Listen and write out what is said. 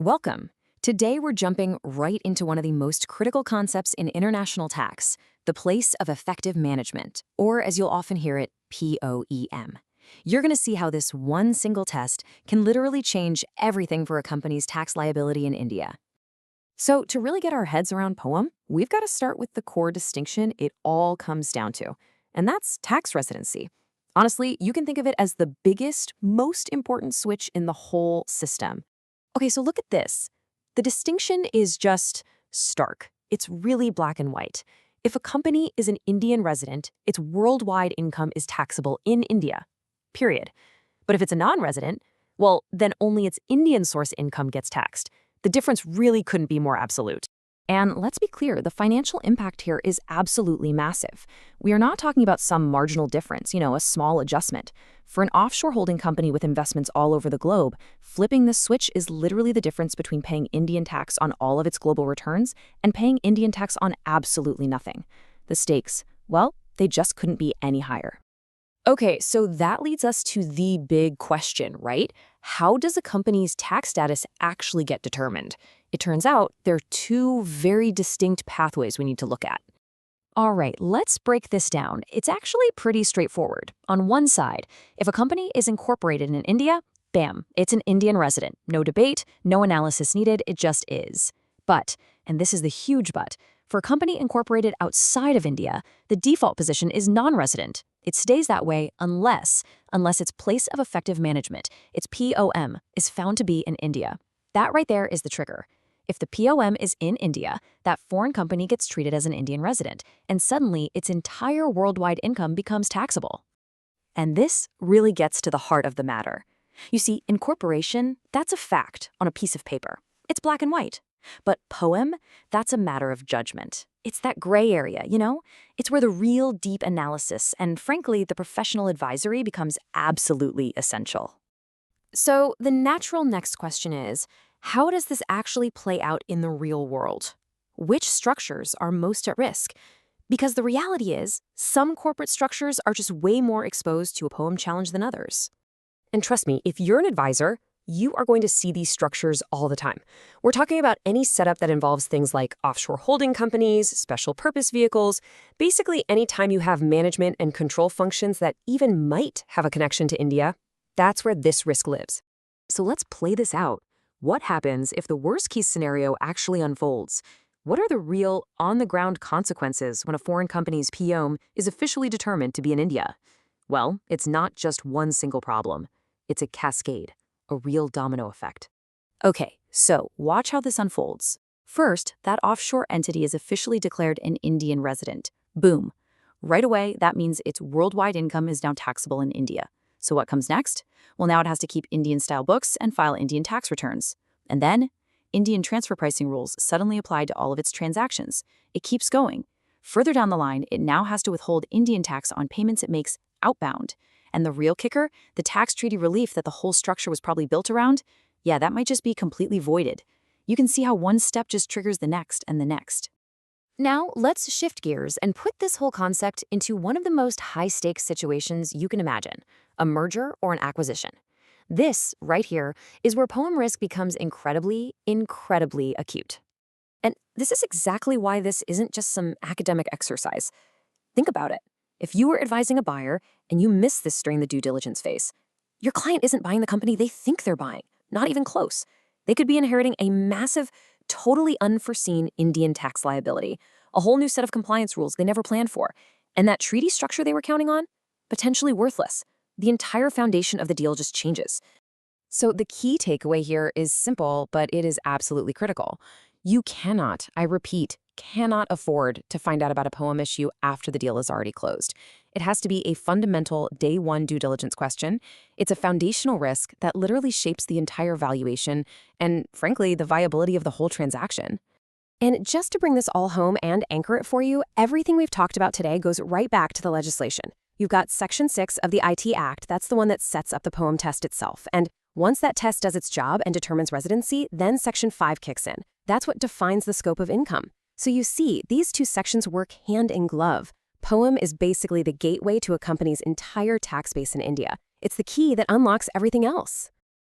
Welcome. Today we're jumping right into one of the most critical concepts in international tax, the place of effective management, or as you'll often hear it, POEM. You're going to see how this one single test can literally change everything for a company's tax liability in India. So to really get our heads around POEM, we've got to start with the core distinction it all comes down to, and that's tax residency. Honestly, you can think of it as the biggest, most important switch in the whole system. Okay, so look at this. The distinction is just stark. It's really black and white. If a company is an Indian resident, its worldwide income is taxable in India, period. But if it's a non-resident, well, then only its Indian source income gets taxed. The difference really couldn't be more absolute. And let's be clear, the financial impact here is absolutely massive. We are not talking about some marginal difference, a small adjustment. For an offshore holding company with investments all over the globe, flipping this switch is literally the difference between paying Indian tax on all of its global returns and paying Indian tax on absolutely nothing. The stakes, well, they just couldn't be any higher. Okay, so that leads us to the big question, right? How does a company's tax status actually get determined? It turns out there are two very distinct pathways we need to look at. All right, let's break this down. It's actually pretty straightforward. On one side, if a company is incorporated in India, bam, it's an Indian resident. No debate, no analysis needed, it just is. But, and this is the huge but, for a company incorporated outside of India, the default position is non-resident. It stays that way unless its place of effective management, its POM, is found to be in India. That right there is the trigger. If the POM is in India, that foreign company gets treated as an Indian resident, and suddenly its entire worldwide income becomes taxable. And this really gets to the heart of the matter. You see, incorporation, that's a fact on a piece of paper. It's black and white. But POEM, that's a matter of judgment. It's that gray area, It's where the real deep analysis and, frankly, the professional advisory becomes absolutely essential. So the natural next question is, how does this actually play out in the real world? Which structures are most at risk? Because the reality is, some corporate structures are just way more exposed to a POEM challenge than others. And trust me, if you're an advisor, you are going to see these structures all the time. We're talking about any setup that involves things like offshore holding companies, special purpose vehicles, basically any time you have management and control functions that even might have a connection to India, that's where this risk lives. So let's play this out. What happens if the worst-case scenario actually unfolds? What are the real, on-the-ground consequences when a foreign company's POM is officially determined to be in India? Well, it's not just one single problem. It's a cascade. A real domino effect. Okay, so watch how this unfolds. First, that offshore entity is officially declared an Indian resident. Boom. Right away, that means its worldwide income is now taxable in India. So what comes next? Well, now it has to keep Indian-style books and file Indian tax returns. And then, Indian transfer pricing rules suddenly apply to all of its transactions. It keeps going. Further down the line, it now has to withhold Indian tax on payments it makes outbound. And the real kicker, the tax treaty relief that the whole structure was probably built around, yeah, that might just be completely voided. You can see how one step just triggers the next and the next. Now, let's shift gears and put this whole concept into one of the most high-stakes situations you can imagine, a merger or an acquisition. This, right here, is where POEM risk becomes incredibly, incredibly acute. And this is exactly why this isn't just some academic exercise. Think about it. If you were advising a buyer and you miss this during the due diligence phase, your client isn't buying the company they think they're buying, not even close. They could be inheriting a massive, totally unforeseen Indian tax liability, a whole new set of compliance rules they never planned for, and that treaty structure they were counting on, potentially worthless. The entire foundation of the deal just changes. So the key takeaway here is simple, but it is absolutely critical. You cannot, I repeat, cannot afford to find out about a POEM issue after the deal is already closed. It has to be a fundamental day one due diligence question. It's a foundational risk that literally shapes the entire valuation and, frankly, the viability of the whole transaction. And just to bring this all home and anchor it for you, everything we've talked about today goes right back to the legislation. You've got Section 6 of the IT Act, that's the one that sets up the POEM test itself. And once that test does its job and determines residency, then Section 5 kicks in. That's what defines the scope of income. So you see, these two sections work hand in glove. POEM is basically the gateway to a company's entire tax base in India. It's the key that unlocks everything else.